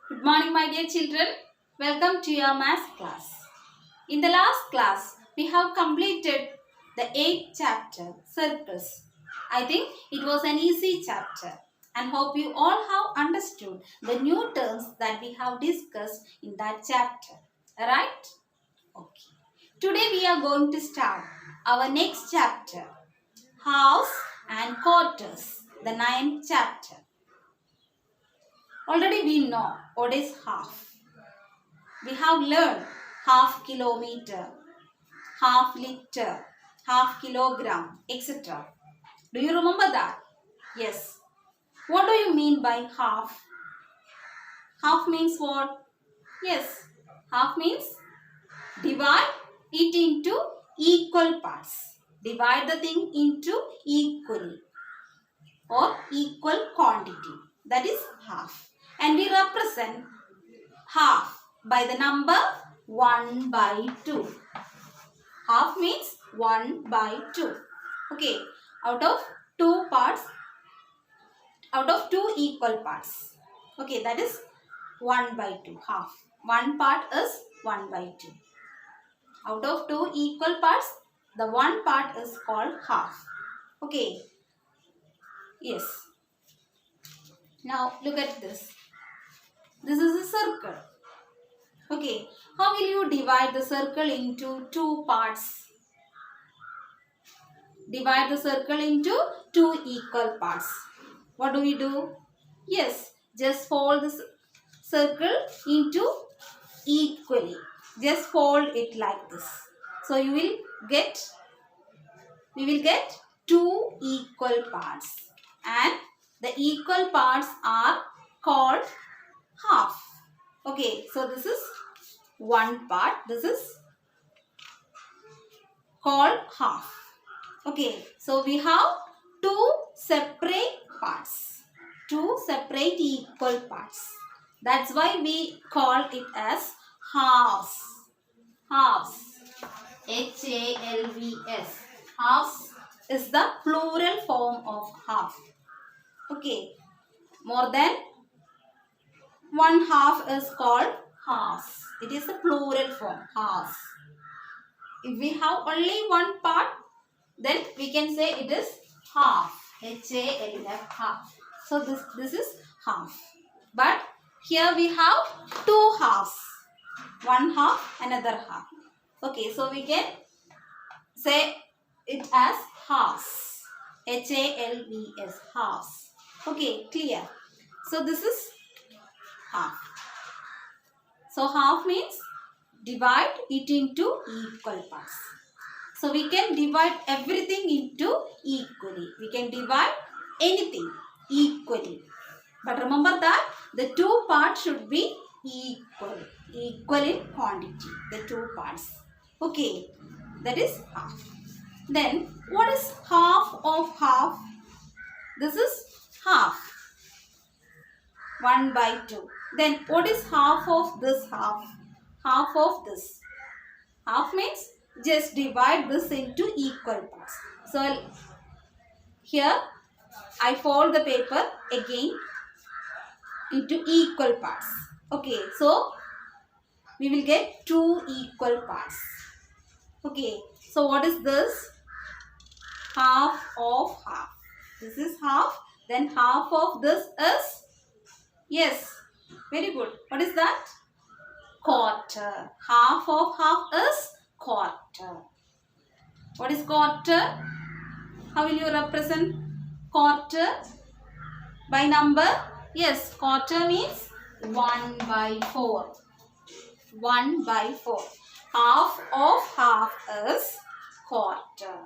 Good morning, my dear children. Welcome to your math class. In the last class, we have completed the 8th chapter, Circles. I think it was an easy chapter and hope you all have understood the new terms that we have discussed in that chapter. Alright? Okay. Today we are going to start our next chapter, Halves and Quarters, the 9th chapter. Already we know what is half. We have learned half kilometer, half liter, half kilogram, etc. Do you remember that? Yes. What do you mean by half? Half means what? Yes. Half means divide it into equal parts. Divide the thing into equally or equal quantity. That is half. And we represent half by the number 1 by 2. Half means 1 by 2. Okay, out of two equal parts. Okay, that is 1 by 2, half. One part is 1 by 2. Out of two equal parts, the one part is called half. Okay, yes. Now look at this. This is a circle. Okay, how will you divide the circle into two parts? Divide the circle into two equal parts. What do we do? Yes, just fold the circle into equally. Just fold it like this. So we will get two equal parts. And the equal parts are called half. Okay, so this is one part. This is called half. Okay, so we have two separate parts. Two separate equal parts. That's why we call it as halves. Halves. H-A-L-V-S. Halves is the plural form of half. Okay, more than one half is called halves. It is the plural form, halves. If we have only one part, then we can say it is half. H-A-L-F, half. So this is half. But here we have two halves. One half, another half. Okay, so we can say it as halves. H-A-L-V-S, halves. Okay, clear. So this is half. So half means divide it into equal parts. So we can divide everything into equally. We can divide anything equally. But remember that the two parts should be equal. Equal in quantity. The two parts. Okay. That is half. Then what is half of half? This is half. 1 by 2. Then what is half of this half? Half of this. Half means just divide this into equal parts. So here I fold the paper again into equal parts. Okay, so we will get two equal parts. Okay, so what is this? Half of half. This is half. Then half of this is, yes, very good. What is that? Quarter. Half of half is quarter. What is quarter? How will you represent quarter? By number? Yes, quarter means 1 by 4. 1 by 4. Half of half is quarter.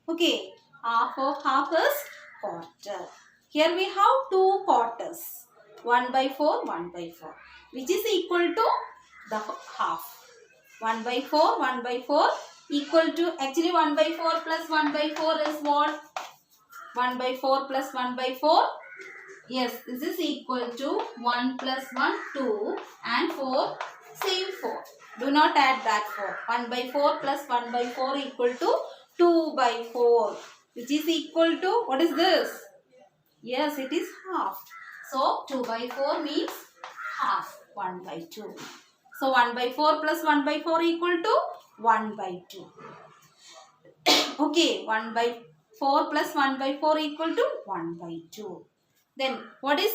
Okay, half of half is quarter. Here we have two quarters. 1 by 4, 1 by 4. Which is equal to the half. 1 by 4, 1 by 4 equal to, actually 1 by 4 plus 1 by 4 is what? 1 by 4 plus 1 by 4. Yes, this is equal to 1 plus 1, 2 and 4, same 4. Do not add that 4. 1 by 4 plus 1 by 4 equal to 2 by 4. Which is equal to, what is this? Yes, it is half. So 2 by 4 means half, 1 by 2. So 1 by 4 plus 1 by 4 equal to 1 by 2. Okay, 1 by 4 plus 1 by 4 equal to 1 by 2. Then what is,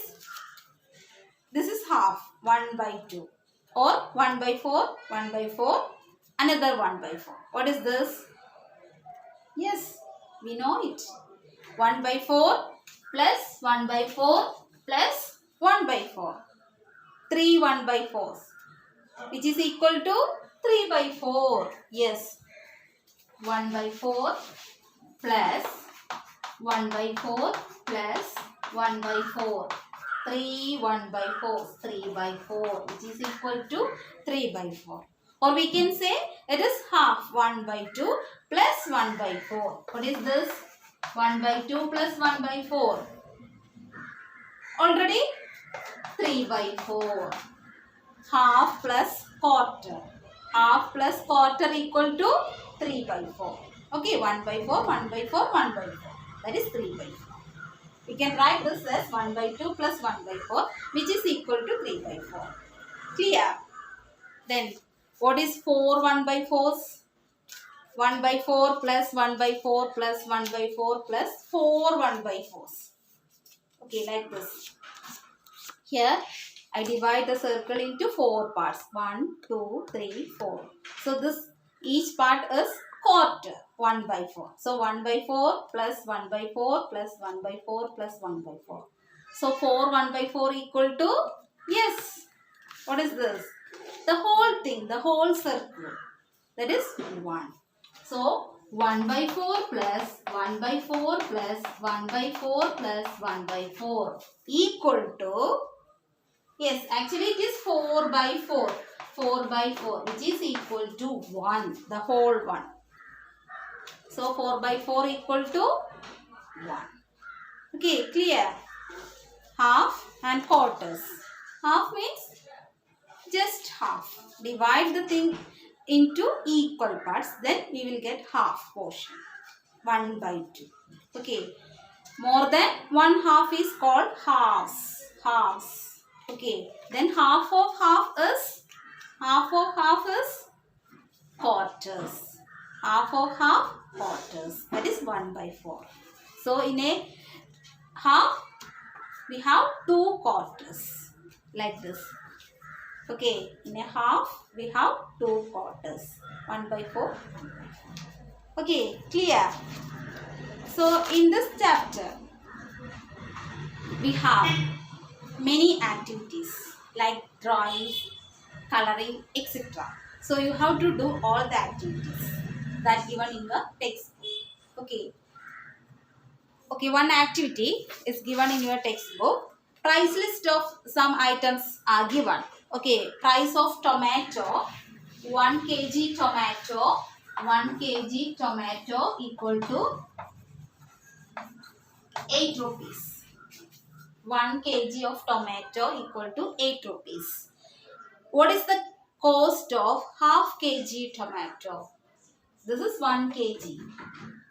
this is half, 1 by 2. Or 1 by 4, 1 by 4, another 1 by 4. What is this? Yes, we know it. 1 by 4 plus 1 by 4 plus 1 by 4. 3 1 by 4s, which is equal to 3 by 4. Yes. 1 by 4 plus 1 by 4 plus 1 by 4. 3 1 by 4. 3 by 4, which is equal to 3 by 4. Or we can say it is half, 1 by 2 plus 1 by 4. What is this? 1 by 2 plus 1 by 4. Already 3 by 4. Half plus quarter. Half plus quarter equal to 3 by 4. Okay, 1 by 4, 1 by 4, 1 by 4. That is 3 by 4. We can write this as 1 by 2 plus 1 by 4, which is equal to 3 by 4. Clear? Then, what is 4 1 by 4s? 1 by 4 plus 1 by 4 plus 1 by 4 plus 4 1 by 4s. Okay, like this. Here, I divide the circle into 4 parts. 1, 2, 3, 4. So, this each part is quarter. 1 by 4. So, 1 by 4 plus 1 by 4 plus 1 by 4 plus 1 by 4. So, 4 1 by 4 equal to, yes, what is this? The whole thing, the whole circle. That is 1. So, 1 by 4 plus 1 by 4 plus 1 by 4 plus 1 by 4 equal to, yes, actually it is 4 by 4. 4 by 4, which is equal to 1, the whole one. So, 4 by 4 equal to 1. Okay, clear? Half and quarters. Half means just half. Divide the thing into equal parts, then we will get half portion. 1 by 2. Okay. More than 1 half is called halves. Halves. Okay. Then half of half is quarters. Half of half, quarters. That is 1 by 4. So, in a half, we have 2 quarters. Like this. Okay, in a half, we have 2 quarters. 1 by 4. Okay, clear? So, in this chapter, we have many activities like drawing, coloring, etc. So, you have to do all the activities that given in the textbook. Okay. Okay, one activity is given in your textbook. Price list of some items are given. Okay, price of tomato, 1 kg tomato, 1 kg tomato equal to 8 rupees. 1 kg of tomato equal to 8 rupees. What is the cost of half kg tomato? This is 1 kg.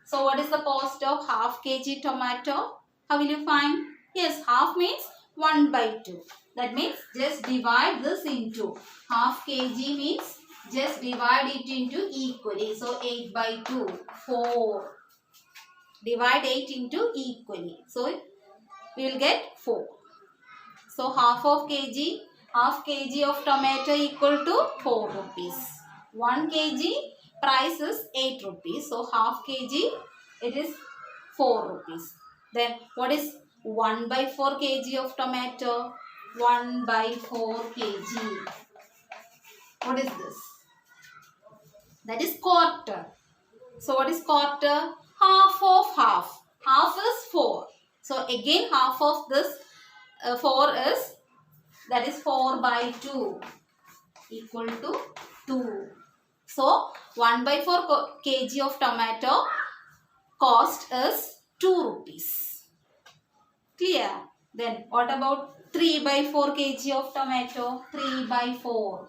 So, what is the cost of half kg tomato? How will you find? Yes, half means 1 by 2. That means just divide this into half kg means just divide it into equally. So, 8 by 2, 4. Divide 8 into equally. So, we will get 4. So, half kg of tomato equal to 4 rupees. 1 kg price is 8 rupees. So, half kg it is 4 rupees. Then, what is 1 by 4 kg of tomato? 1 by 4 kg. What is this? That is quarter. So, what is quarter? Half of half. Half is 4. So, again half of this 4 is, that is 4 by 2 equal to 2. So, 1 by 4 kg of tomato cost is 2 rupees. Clear? Then, what about 3 by 4 kg of tomato? 3 by 4.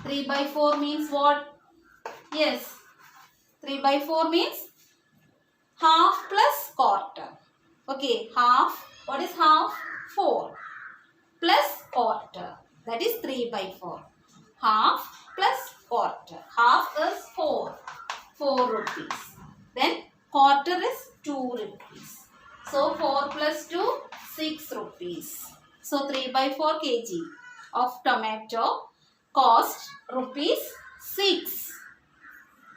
3 by 4 means what? Yes. 3 by 4 means half plus quarter. Okay, half. What is half? 4 plus quarter. That is 3 by 4. Half plus quarter. Half is 4. 4 rupees. Then quarter is 2 rupees. So 4 plus 2, 6 rupees. So 3 by 4 kg of tomato cost rupees 6.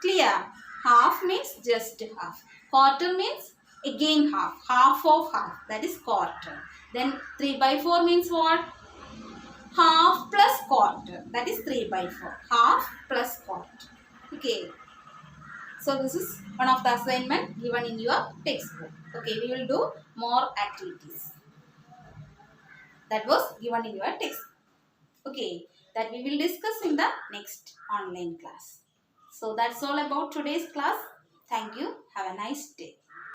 Clear? Half means just half. Quarter means again half. Half of half. That is quarter. Then 3 by 4 means what? Half plus quarter. That is 3 by 4. Half plus quarter. Okay. So this is one of the assignment given in your textbook. Okay. We will do more activities. That was given in your textbook. Okay. That we will discuss in the next online class. So that's all about today's class. Thank you. Have a nice day.